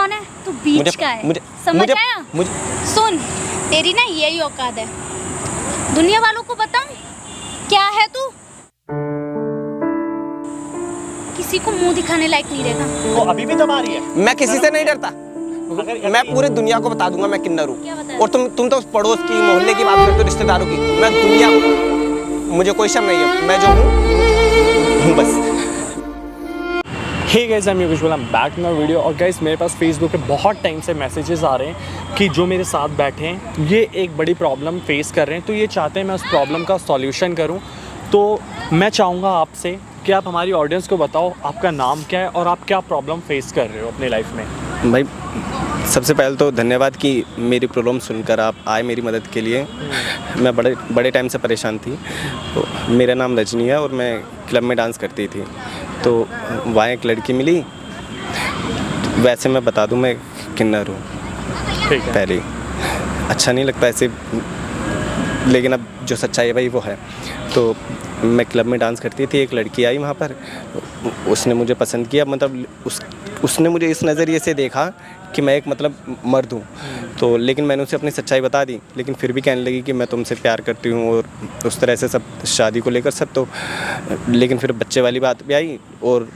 कौन है, तू बीच का है। समझ आया? सुन, तेरी ना यही औकात है, दुनिया वालों को बताऊं क्या है तू, किसी को मुंह दिखाने लायक नहीं रहेगा। वो अभी भी दबा रही है। मैं किसी से नहीं डरता, मैं पूरी दुनिया को बता दूंगा मैं किन्नर हूँ। और तुम तो पड़ोस की मोहल्ले की बात करते हो, रिश्तेदारों की। मैं दुनिया, मुझे कोई शर्म नहीं है, मैं जो हूँ बस। Hey guys, I am Yogesh, I am back in my video. और गाइस, मेरे पास फेसबुक पे बहुत टाइम से मैसेजेस आ रहे हैं कि जो मेरे साथ बैठे हैं ये एक बड़ी प्रॉब्लम फेस कर रहे हैं, तो ये चाहते हैं मैं उस प्रॉब्लम का सॉल्यूशन करूं। तो मैं चाहूँगा आपसे कि आप हमारी ऑडियंस को बताओ आपका नाम क्या है और आप क्या प्रॉब्लम फेस कर रहे हो अपने लाइफ में। भाई सबसे पहले तो धन्यवाद कि मेरी प्रॉब्लम सुनकर आप आए मेरी मदद के लिए। मैं बड़े टाइम से परेशान थी। तो मेरा नाम रजनी है और मैं क्लब में डांस करती थी, तो वहाँ एक लड़की मिली। वैसे मैं बता दूं, मैं किन्नर हूँ। ठीक है। पहले अच्छा नहीं लगता ऐसे, लेकिन अब जो सच्चाई है भाई वो है। तो मैं क्लब में डांस करती थी, एक लड़की आई वहाँ पर, उसने मुझे पसंद किया। मतलब उसने मुझे इस नज़रिए से देखा कि मैं एक मतलब मर्द हूँ। तो लेकिन मैंने उसे अपनी सच्चाई बता दी, लेकिन फिर भी कहने लगी कि मैं तुमसे प्यार करती हूँ और उस तरह से सब, शादी को लेकर सब। तो लेकिन फिर बच्चे वाली बात भी आई, और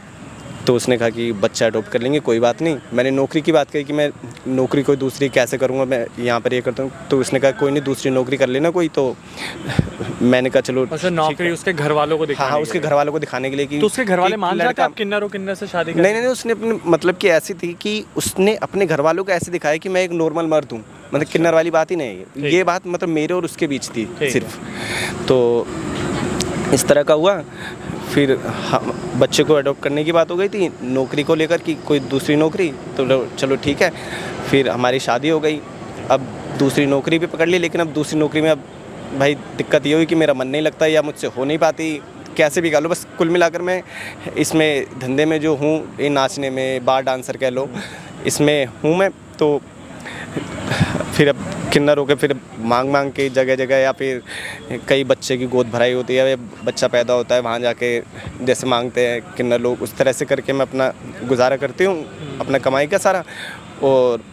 तो उसने कहा कि बच्चा अडॉप्ट कर लेंगे, कोई बात नहीं। मैंने नौकरी की बात कही कि मैं नौकरी कोई दूसरी कैसे करूँगा, मैं यहाँ पर ये करता हूँ। तो उसने कहा कोई नहीं, दूसरी नौकरी कर लेना कोई। तो मैंने कहा चलो। अच्छा, नौकरी उसके घर वालों को दिखाने? हाँ, उसके घर वालों को दिखाने के लिए कि तो उसके घर वाले मान जाते आप किन्नर हो, किन्नर से शादी? नहीं, उसने अपने मतलब कि ऐसी थी कि उसने अपने घर वालों को ऐसे दिखाया कि मैं एक नॉर्मल मर्द हूँ। मतलब किन्नर वाली बात ही नहीं है, ये बात मतलब मेरे और उसके बीच थी सिर्फ। तो इस तरह का हुआ। फिर बच्चे को अडॉप्ट करने की बात हो गई थी, नौकरी को लेकर कि कोई दूसरी नौकरी। तो चलो ठीक है, फिर हमारी शादी हो गई। अब दूसरी नौकरी भी पकड़ ली, लेकिन अब दूसरी नौकरी में अब भाई दिक्कत ये हुई कि मेरा मन नहीं लगता या मुझसे हो नहीं पाती, कैसे भी कह लो। बस कुल मिलाकर मैं इसमें धंधे में जो हूँ, ये नाचने में, बार डांसर कह लो, इसमें हूँ मैं। तो फिर अब किन्नर होकर फिर मांग के जगह जगह, या फिर कई बच्चे की गोद भराई होती है, बच्चा पैदा होता है, वहाँ जाके जैसे मांगते हैं किन्नर लोग, उस तरह से करके मैं अपना गुजारा करती हूँ, अपना कमाई का सारा। और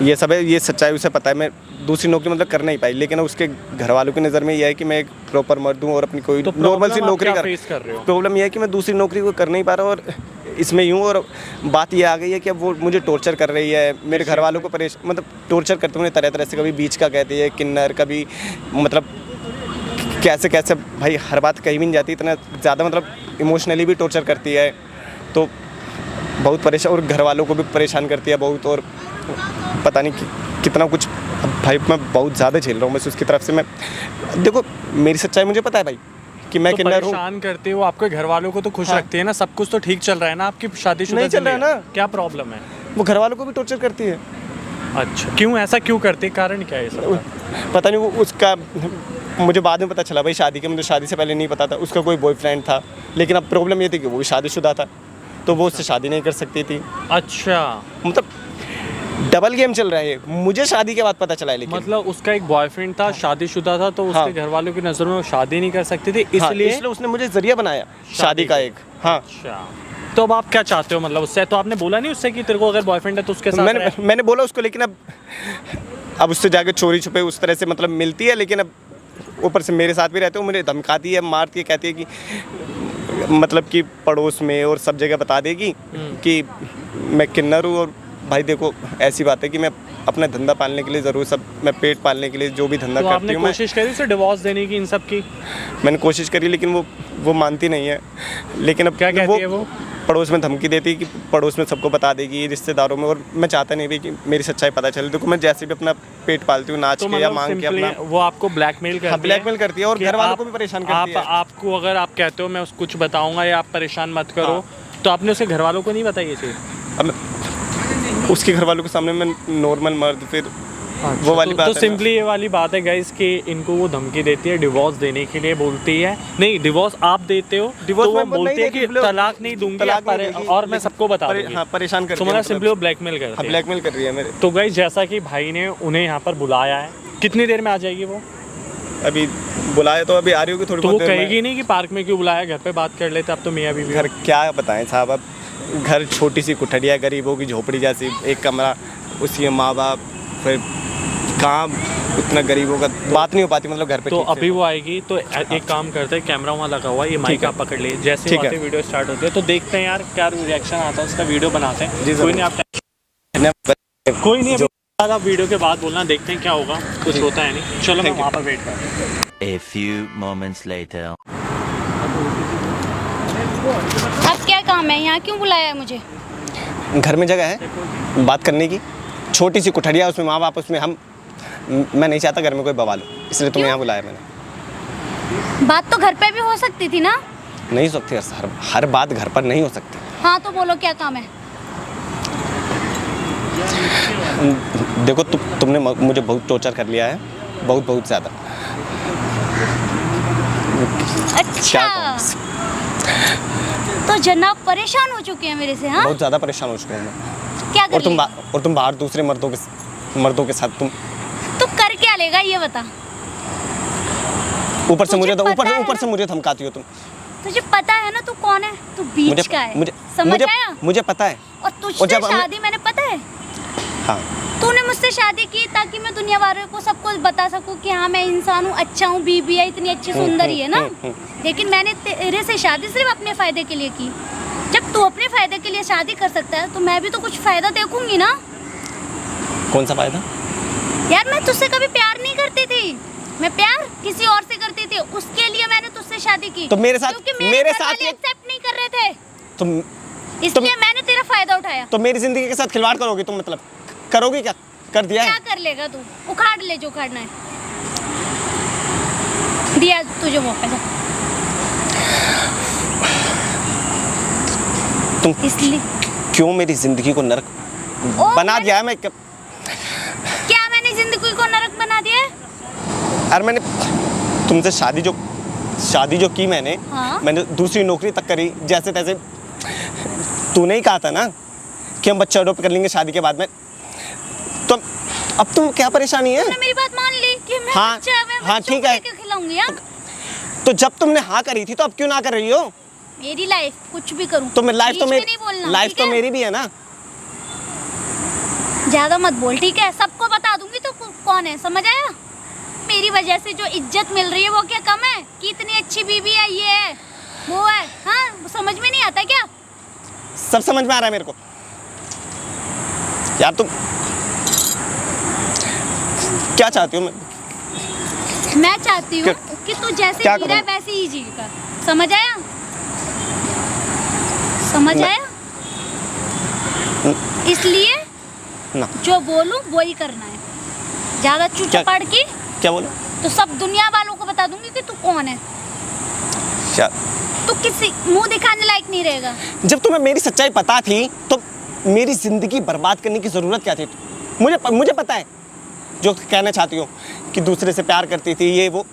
ये सब है, ये सच्चाई उसे पता है। मैं दूसरी नौकरी मतलब कर नहीं पाई, लेकिन उसके घर वालों की नज़र में यह है कि मैं एक प्रॉपर मर्द हूँ और अपनी कोई नॉर्मल सी नौकरी कर रही हूँ। प्रॉब्लम यह है कि मैं दूसरी नौकरी को कर नहीं पा रहा और इसमें यूँ। और बात ये आ गई है कि अब वो मुझे टॉर्चर कर रही है, मेरे घर वालों को मतलब टॉर्चर करते हुए तरह तरह से। कभी बीच का कहती है किन्नर, कभी मतलब कैसे कैसे भाई, हर बात कहीं भी नहीं जाती, इतना ज़्यादा मतलब इमोशनली भी टॉर्चर करती है। तो बहुत परेशान, और घर वालों को भी परेशान करती है बहुत, और पता नहीं कितना कुछ। भाई मैं बहुत ज़्यादा झेल रहा हूँ बस उसकी तरफ से। मैं देखो, मेरी सच्चाई मुझे पता है भाई कि मैं किन्नर हूँ। परेशान करते हो, आपके घर वालों को तो खुश रखते हैं ना, सब कुछ तो ठीक चल रहा है ना, आपकी शादीशुदा नहीं चल रहा है ना, क्या प्रॉब्लम है? वो घर वालों को भी टॉर्चर करती है। अच्छा, क्यों ऐसा क्यों करती है, कारण क्या है सब? पता नहीं, वो उसका मुझे बाद में पता चला भाई, शादी के, मुझे शादी से पहले नहीं पता था। उसका कोई बॉयफ्रेंड था, लेकिन अब प्रॉब्लम ये थी कि वो भी शादीशुदा था, तो वो उससे शादी नहीं कर सकती थी। अच्छा, मतलब डबल गेम चल रहा है। मुझे शादी के बाद पता चला है, लेकिन मतलब उसका एक बॉयफ्रेंड था, शादीशुदा था, तो उसके घर वालों की नज़र में वो शादी नहीं कर सकती थी, इसलिए उसने मुझे जरिया बनाया शादी का एक। हाँ। अच्छा, तो अब आप क्या चाहते हो मतलब उससे? तो आपने बोला नहीं उससे कि तेरे को अगर बॉयफ्रेंड है तो उसके साथ? मैंने बोला उसको, लेकिन अब उससे जाके चोरी छुपे उस तरह से मतलब मिलती है, लेकिन अब ऊपर से मेरे साथ भी रहते हो, मुझे धमकाती है, मारती है, कहती है कि मतलब कि पड़ोस में और सब जगह बता देगी कि मैं किन्नर हूँ। और भाई देखो, ऐसी बात है कि मैं अपना धंधा पालने के लिए ज़रूर, सब मैं पेट पालने के लिए जो भी धंधा करती हूँ। कोशिश करी उसे डिवोर्स देने की, इन सब की? मैंने कोशिश करी, लेकिन वो मानती नहीं है। लेकिन अब क्या कहती है वो? पड़ोस में धमकी देती है कि पड़ोस में सबको बता देगी, रिश्तेदारों में। और मैं चाहता नहीं भी कि मेरी सच्चाई पता चले। देखो, मैं जैसे भी अपना पेट पालती हूँ, नाच के या मांग के अपना। वो आपको ब्लैकमेल करती है? ब्लैकमेल करती है, और घर वालों को भी परेशान करती है। आपको अगर आप कहते हो मैं कुछ बताऊंगा या आप परेशान मत करो, तो आपने उसके घर वालों को नहीं बताई ये चीज़? अब उसके घर वालों के सामने मैं नॉर्मल मर्द, फिर वो वाली बात तो है। सिंपली ये वाली बात है गाइस कि इनको वो धमकी देती है, डिवोर्स देने के लिए बोलती है। नहीं, डिवोर्स आप देते हो, डिवोर्स तो वो बोलती है कि तलाक नहीं दूंगी, और मैं सबको बता दूंगी। हाँ, परेशान करती है। तुम्हारा सिंपली वो ब्लैकमेल करती है। ब्लैकमेल कर रही है मेरे। तो गाइस, जैसा कि भाई ने उन्हें यहाँ पर बुलाया है, कितनी देर में आ जाएगी वो? अभी बुलाया तो अभी आ रही होगी थोड़ी तो बहुत वो देर में। कहेगी नहीं कि पार्क में क्यों बुलाया, घर पे बात कर लेते, अब तो मियाँ बीवी। घर क्या बताएं साहब, अब घर छोटी सी कुठड़िया, गरीबों की झोपड़ी जैसी, एक कमरा, उसके माँ बाप, फिर कहाँ उतना गरीबों का बात नहीं हो पाती मतलब घर पे। तो अभी वो आएगी तो एक काम करते हैं, कैमरा वहाँ लगा हुआ है, ये माइक आप पकड़ लिए, जैसे ही वीडियो स्टार्ट होती है तो देखते हैं यार क्या रिएक्शन आता है, उसका वीडियो बनाते हैं। कोई नहीं, आप कोई नहीं, आप वीडियो के बाद बोलना, देखते हैं क्या होगा, कुछ होता है नहीं। चलो मैं वहाँ पर वेट कर रहा हूँ। A few moments later. अब क्या काम है यहाँ, क्यों बुलाया है मुझे? घर में जगह है बात करने की, छोटी सी कुठड़िया, उसमें माँ बाप, उसमें हम। मैं नहीं चाहता घर में कोई बवाल हो, इसलिए तुम्हें यहाँ बुलाया मैंने। बात तो घर पे भी हो सकती थी ना? नहीं हो सकती, हर बात घर पर नहीं हो सकती। हाँ तो बोलो क्या काम है? देखो तुमने मुझे बहुत टॉर्चर कर लिया है, बहुत बहुत ज़्यादा। अच्छा, तो जनाब परेशान हो चुके हैं मेरे से? हाँ, बहुत ज़्यादा परेशान हो चुके हैं मैं। क्या कर और तुम बाहर दूसरे मर्दों के साथ तुम कर क्या लेगा ये बता। ऊपर से मुझे धमकाती हो तुम। तुझे पता है ना तू कौन है? तू बीच का है, समझ आया? मुझे पता है। और तुझसे शादी मैंने, पता है? हाँ। तूने मुझसे शादी की ताकि मैं दुनिया वालों को सबको बता सकूं कि हाँ मैं इंसान हूँ, अच्छा हूँ, बीबी है, इतनी अच्छी सुंदरी है ना। लेकिन मैंने तेरे से शादी सिर्फ अपने फायदे के लिए की। जब तू अपने फायदे के लिए शादी कर सकता है तो मैं भी तो कुछ फायदा देखूंगी ना। कौन सा फायदा? यार मैं तुझसे कभी प्यार नहीं करती थी, मैं प्यार किसी और से करती थी, उसके लिए मैंने तुझसे शादी की। तो मेरे साथ एक्सेप्ट नहीं कर रहे थे, इसलिए मैंने तेरा फायदा उठाया। तो मेरी जिंदगी के साथ खिलवाड़ करोगी तुम? मतलब करोगी क्या? कर दिया है? क्या कर लेगा तू? उखाड़ ले जो उखाड़ना है। दिया तुझे मौका था। तुम इसलिए क्यों मेरी जिंदगी को नरक बना दिया है? मैं क्या मैंने जिंदगी को नरक बना दिया है? अरे मैंने तुमसे शादी जो की मैंने, हाँ? मैंने दूसरी नौकरी तक करी जैसे तैसे। तूने ही कहा था ना कि हम बच्चा अडॉप्ट कर लेंगे शादी के बाद में, तो अब तुम क्या परेशानी है? तुमने मेरी बात मान ली कि मैं हाँ, बच्चा मैं हाँ ठीक है, खिलाऊंगी। हाँ? तो जब तुमने हाँ करी थी तो अब क्यों ना कर रही हो? मेरी लाइफ कुछ भी करूं तो लाइफ तो मेरी भी है ना। ज्यादा मत बोल, ठीक है? सबको बता दूंगी तो कौन है, समझ आया? मेरी वजह से जो इज्जत मिल रही है वो क्या कम है? कि इतनी अच्छी बीवी है, ये है, वो है। हाँ, समझ में नहीं आता क्या? सब समझ में आ रहा है मेरे को यार। तुम क्या चाहती हो? मैं चाहती हूँ कि तू जैसे जी रहा है वैसे ही जीगा, समझ आया? समझ आया? इसलिए ना जो बोलूं वो ही करना है। ज्यादा चूचा पड़ की क्या बोलो तो सब दुनिया वालों को बता दूंगी कि तू कौन है। क्या? तू किसी मुंह दिखाने लायक नहीं रहेगा। जब तुम्हें मेरी सच्चाई पता थी तो मेरी जिंदगी बर्बाद करने की जरूरत क्या थी? मुझे पता है जो कहना चाहती हो कि दूसरे से प्यार करती थी, ये वो,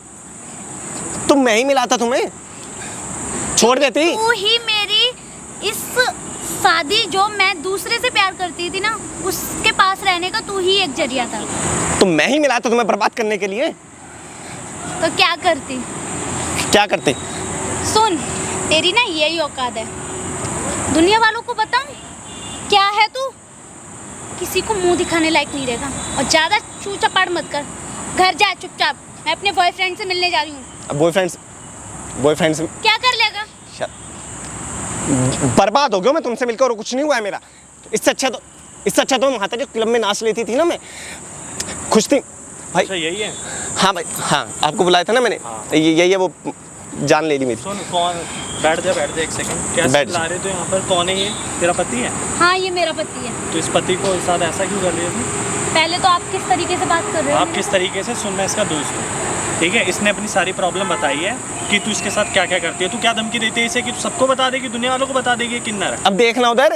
तो मैं ही मिलाता तुम्हें, छोड़ देती। तू ही मेरी इस शादी जो मैं दूसरे से प्यार करती थी ना, उसके पास रहने का तू ही एक जरिया था। तो मैं ही मिला था तुम्हें बर्बाद करने के लिए। तो क्या करती? सुन, तेरी ना यही औकात है, दुनिया वालों को बताऊं क्या है तू? किसी को मुंह दिखाने लायक नहीं रहेगा। और ज्यादा चू चपाड़ मत कर, घर जा चुपचाप। मैं अपने बॉयफ्रेंड से मिलने जा रही हूँ। बॉयफ्रेंड से क्या कर लेगा? बर्बाद हो गया मैं तुमसे मिलकर, और कुछ नहीं हुआ है मेरा। इससे अच्छा तो वहाँ जो क्लब में नाच लेती थी ना, मैं खुश थी भाई। अच्छा यही है? हाँ भाई, हाँ आपको बुलाया था ना मैंने। हाँ। यही है, वो जान ले ली मेरी। सुन, कौन? बैठ जा एक सेकंड। क्या ला रहे तो यहाँ पर? कौन है ये? तेरा पति है? हाँ, ये मेरा पति है। तो इस पति को साथ ऐसा क्यों कर रही है? पहले तो आप किस तरीके से बात कर रहे हो? आप किस तरीके से? सुन, मैं इसका दोस्त हूँ, ठीक है? इसने अपनी सारी प्रॉब्लम बताई है कि तू इसके साथ क्या क्या करती है। तू क्या धमकी देती है इसे कि तू सबको बता देगी, दुनिया वालों को बता देगी किन्नर है? अब देखना उधर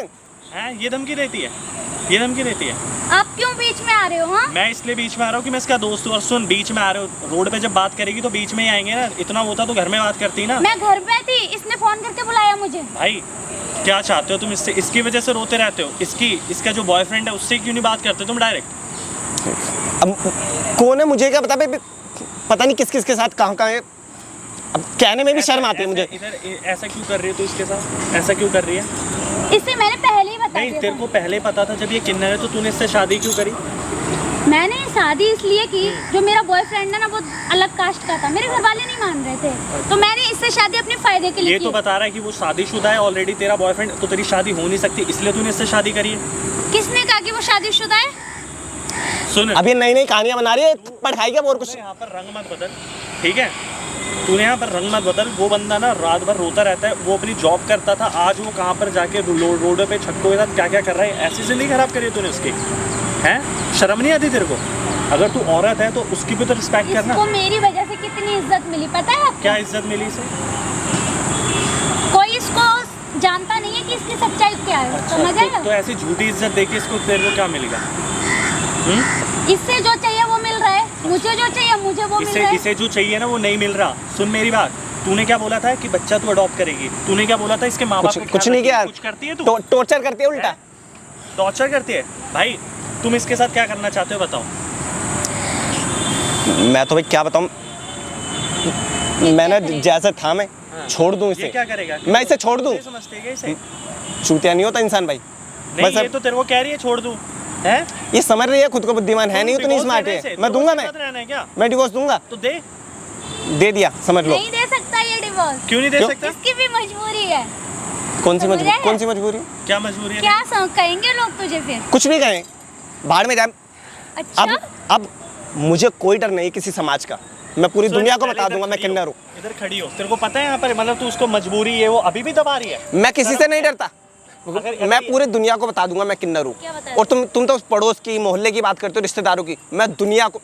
है, ये धमकी देती है। आप क्यों बीच में आ रहे हो? हाँ, मैं इसलिए बीच में आ रहा हूँ कि मैं इसका दोस्त हूँ। और सुन, बीच में आ रहे हो, रोड पे जब बात करेगी तो बीच में ही आएंगे ना। इतना होता तो घर में बात करती ना। मैं घर पे थी, इसने फोन करके बुलाया मुझे। भाई क्या चाहते हो तुम इससे? इसकी वजह से रोते रहते हो। इसका जो बॉयफ्रेंड है उससे क्यों नहीं बात करते तुम डायरेक्ट? अब कौन है मुझे क्या पता भाई, पता नहीं किस के साथ कहाँ है। अब कहने में भी शर्म आती है मुझे। इधर ऐसा क्यों कर रही है तू इसके साथ, ऐसा क्यों कर रही है? इससे मैंने पहले ही बता नहीं, दिया तेरे था। को पहले पता था जब ये किन्नर है, तो तूने इससे शादी क्यों करी? मैंने शादी इसलिए की, जो मेरा बॉयफ्रेंड है ना वो अलग कास्ट का था, मेरे घर वाले नहीं मान रहे थे, तो मैंने इससे शादी अपने फायदे के लिए ये की। तो बता रहा है कि वो शादीशुदा है ऑलरेडी, तेरा बॉयफ्रेंड, तो तेरी शादी हो नहीं सकती, इसलिए तूने इससे शादी करी है। किसने कहा कि वो शादीशुदा है? सुन, अब ये नई नई कहानियां बना रही है, पढ़ाई क्या और कुछ। यहाँ पर रंग मत बदल, ठीक है? तूने यहाँ पर रंग मत बदल। वो बंदा ना रात भर रोता रहता है, वो अपनी जॉब करता था, आज वो कहाँ पर जाके रोड पे छक्कों के साथ क्या क्या कर रहा है। ऐसी जिंदगी खराब करी तूने उसकी, हैं? शर्म नहीं आती तेरे को? अगर तू औरत है तो उसकी भी तो रिस्पेक्ट करना। इसको मेरी वजह से कितनी इज्जत मिली पता है आपको? क्या इज्जत मिली इसे? कोई इसको जानता नहीं है कि इसकी सच्चाई क्या है। अच्छा, समझ आया? तो ऐसी झूठी इज्जत देके इसको तेरे को क्या मिलेगा? इससे जो चाहिए वो मिल रहा है, मुझे जो चाहिए मुझे वो मिल रहा है। इसे जो चाहिए ना वो नहीं मिल रहा। सुन मेरी बात, तूने क्या बोला था कि बच्चा तू अडॉप्ट करेगी? तूने क्या बोला था इसके माँ बाप का कुछ नहीं किया। कुछ करती है तू? टॉर्चर करती है उल्टा। टॉर्चर करती है? भाई तुम इसके साथ क्या करना चाहते हो बताओ? मैं तो भाई क्या बताऊं, मैंने जैसा था मैं छोड़ दूं इसे। ये क्या करेगा? मैं इसे छोड़ दूं? समझते हैं इसे? चूतिया नहीं होता इंसान भाई। नहीं, बस ये तो तेरे को कह रही है छोड़ दूं, है? ये समझ रही है खुद को, बुद्धिमान है नहीं, उतनी स्मार्ट है। मैं दूंगा, मैं डिवोर्स दूंगा। तो दे दिया, समझ लो। नहीं दे सकता ये डिवोर्स। क्यों नहीं दे क्यों? सकता? इसकी भी मजबूरी है। कौन सी मजबूरी? समझ कौन सी मजबूरी? क्या मजबूरी है? क्या कहेंगे लोग तुझे फिर? कुछ भी कहें, बाहर में जाए। अच्छा अब मुझे कोई डर नहीं किसी समाज का। मैं पूरी सुन, दुनिया को पहले बता इधर दूंगा मैं खड़ी हो, किन्नर हूँ। इधर खड़ी हो। तेरे को पता है यहाँ पर मतलब तू उसको मजबूरी है वो अभी भी दबा रही है? मैं किसी से नहीं डरता। अगर मैं पूरी दुनिया को बता दूंगा मैं किन्नर हूँ। क्या बता और तुम तो पड़ोस की, मोहल्ले की बात करते हो, रिश्तेदारों की। मैं दुनिया को,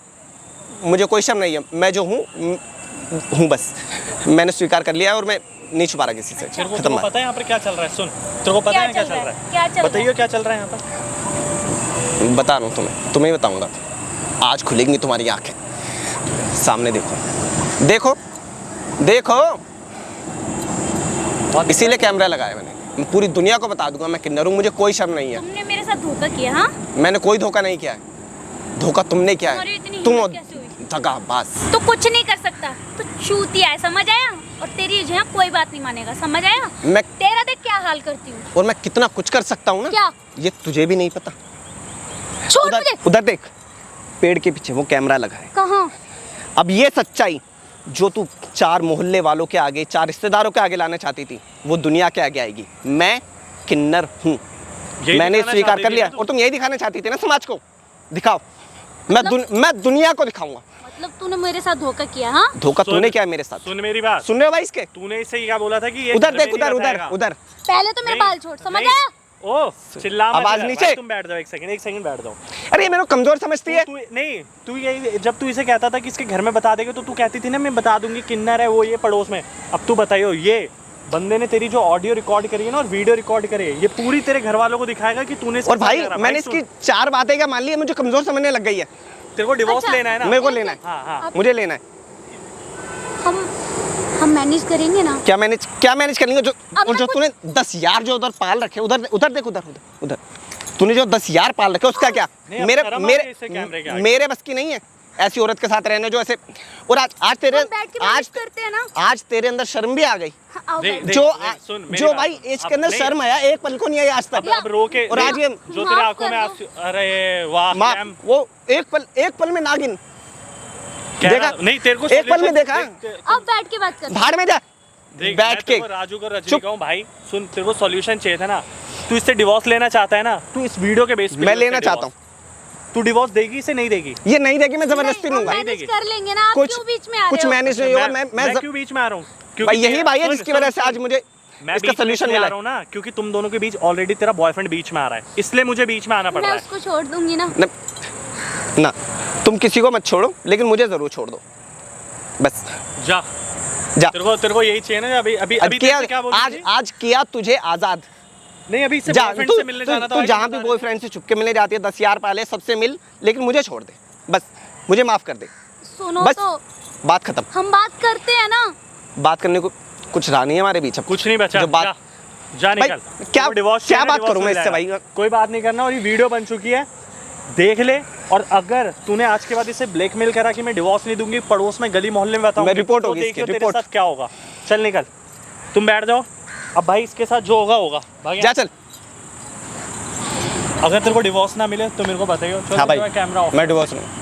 मुझे कोई शर्म नहीं है। मैं जो हूँ बस, मैंने स्वीकार कर लिया है और मैं नहीं छुपा रहा किसी से। तेरे को खत्म बात। पता है यहाँ पर क्या चल रहा है? सुन, तेरे को पता है क्या चल रहा है? क्या चल रहा है? बताइए क्या चल रहा है यहाँ पर? बता रहा हूँ तुम्हें ही बताऊंगा। आज खुलेंगी तुम्हारी आंखें, सामने देखो, देखो, देखो। इसीलिए कैमरा लगाया मैंने। मैं पूरी दुनिया को बता दूंगा मैं किन्नर हूँ, मुझे कोई शर्म नहीं है। तुमने मेरे साथ धोखा किया? हाँ, मैंने कोई धोखा नहीं किया है। धोखा तुमने किया तुम्हारी है। इतनी तुम हिम्मत कैसे हुई? दगाबाज। तो कुछ नहीं कर सकता, तो चूतिया है, समझ आया? और तेरी जो है कोई बात नहीं मानेगा, समझ आया? मैं तेरा देख क्या हाल करती हूँ। और मैं कितना कुछ कर सकता हूँ ना, क्या? ये तुझे भी नहीं पता। छोड़ उधर मुझे। उधर देख, पेड़ के पीछे वो कैमरा लगा है। कहाँ? अब ये सच्चाई जो तू 4 मोहल्ले वालों के आगे, 4 रिश्तेदारों के आगे लाना चाहती थी, वो दुनिया के आगे आएगी। मैं किन्नर हूँ, मैंने दिखाना स्वीकार चाहती कर थी लिया। ना तू? और तुम यही दिखाना चाहती थी ना समाज को। दिखाओ, मैं दुनिया को दिखाऊंगा। मतलब तूने मेरे साथ धोखा किया? हाँ, धोखा सुन- तूने किया है मेरे साथ। सुन मेरी बात, सुन रहे हो भाई इसके? तूने इससे क्या बोला था कि ये उधर घर में देख, नहीं उधर उधर बताएगा? उधर। पहले तो मेरे बाल छोड़, समझ आया? ओ चिल्ला मत आवाज कर। नीचे। भाई, तुम बैठ जाओ, एक सेकंड बैठ जाओ। अरे ये मेरे को कमजोर समझती है। तू नहीं, तू यही जब तू इसे कहता था कि इसके घर में बता देगा, तो तू कहती थी ना मैं बता दूंगी किन्नर है वो, ये पड़ोस में। अब तू बताइयो, ये बंदे ने तेरी जो ऑडियो रिकॉर्ड करी है ना और वीडियो रिकॉर्ड करी है, ये पूरी तेरे घर वालों को दिखाएगा कि तूने इसके और साथ भाई करा। मैंने सुन, इसकी 4 बातें क्या मान ली है, मुझे कमजोर समझने लग गई है। तेरे को डिवोर्स अच्छा। लेना है ना? मेरे को लेना है। हाँ हाँ। मुझे लेना है। हम मैनेज करेंगे ना? क्या मैनेज कर लेंगे? जो अब और जो मैं तूने 10 यार जो उधर पाल रखे, उधर उधर देख, उधर तूने जो 10 यार पाल रखे उसका क्या? नहीं, अब मेरे शर्म आ रही है इससे कैमरे के आगे। मेरे बस की नहीं है ऐसी औरत के साथ रहने जो ऐसे। और आज तेरे हम बैठ के मैनेज करते हैं ना? आज तेरे अंदर शर्म भी आ गई। हाँ, आओ देख, बैठ। देख, जो सुन, मेरी जो बात भाई सुन। इसके अब अंदर नहीं, शर्म आया, एक पल को नहीं आई आज तक। अब रो के और आज ये जो तेरे माफ आंखों में कर आंसू, अरे वाह माँ, मैम, वो एक पल में नागिन क्या देखा? नहीं तेरे को एक पल में देखा? अब बैठ के बात कर। भाड़ में जा, देख, बैठ मैं के। तेरे को राजू को रजनी चुप। कहूँ भाई, सुन तेरे को सॉल्यूशन चाहिए था ना, तू इससे डिवोर्स लेना चाहता है ना, तू इस वीडियो के बेस पे मैं लेना चाहता हूँ। तू डिवोर्स देगी इसे नहीं देगी? ये नहीं देगी, मैं जबरदस्ती हम लूंगा। नहीं मैनेज देगी। कर लेंगे ना, आप कुछ क्यों बीच में आ कुछ रहे हो? मैनेज नहीं होगा। मैं क्यों बीच में आ रहा हूँ? भाई यही भाई है सुन, जिसकी वजह से सुन, आज मुझे मैं इसका बीच में सोल्यूशन इसलिए मिला आ रहा हूँ ना, क्योंकि तुम दोनों के बीच ऑलरेडी तेरा बॉयफ्रेंड बीच में आ रहा है, इसलिए मुझे बीच में आना पड़ मैं रहा है। उसको छोड़ दूंगी ना। ना तुम किसी को मत छोड़ो, लेकिन मुझे जरूर छोड़ दो बस। जा जा। तेरे को यही चाहिए ना? अभी अभी अब अभी किया, तेरे से क्या बोल रही थी? आज किया तुझे आजाद। नहीं अभी इससे जा, बॉयफ्रेंड तू से मिलने जाना था तू भाई, जहाँ बता भी रहे बॉयफ्रेंड से छुप के मिलने जाती है 10 यार पहले सबसे मिल, लेकिन मुझे छोड़ दे बस। मुझे माफ कर दे, सुनो बस तो, बात खत्म। हम बात करते हैं ना। बात करने को कुछ रहा नहीं है हमारे बीच अब। कुछ नहीं बचा। जो बात जा भाई, निकल। क्या डिवोर्स बात करूं मैं इससे भाई? कोई बात नहीं करना, और ये वीडियो बन चुकी है, देख ले और अगर तूने आज के बाद इसे ब्लैकमेल करा कि मैं डिवोर्स नहीं दूंगी, पड़ोस में गली मोहल्ले में बताऊंगी, मैं रिपोर्ट तो होगी देखियो इसकी, तेरे रिपोर्ट। साथ क्या होगा। चल निकल, तुम बैठ जाओ। अब भाई इसके साथ जो होगा होगा, भाग जा यहाँ। चल। अगर तेरे को डिवोर्स ना मिले तो मेरे को बताइए। चल हाँ भाई, कैमरा ऑफ। मैं डिवोर्स नहीं।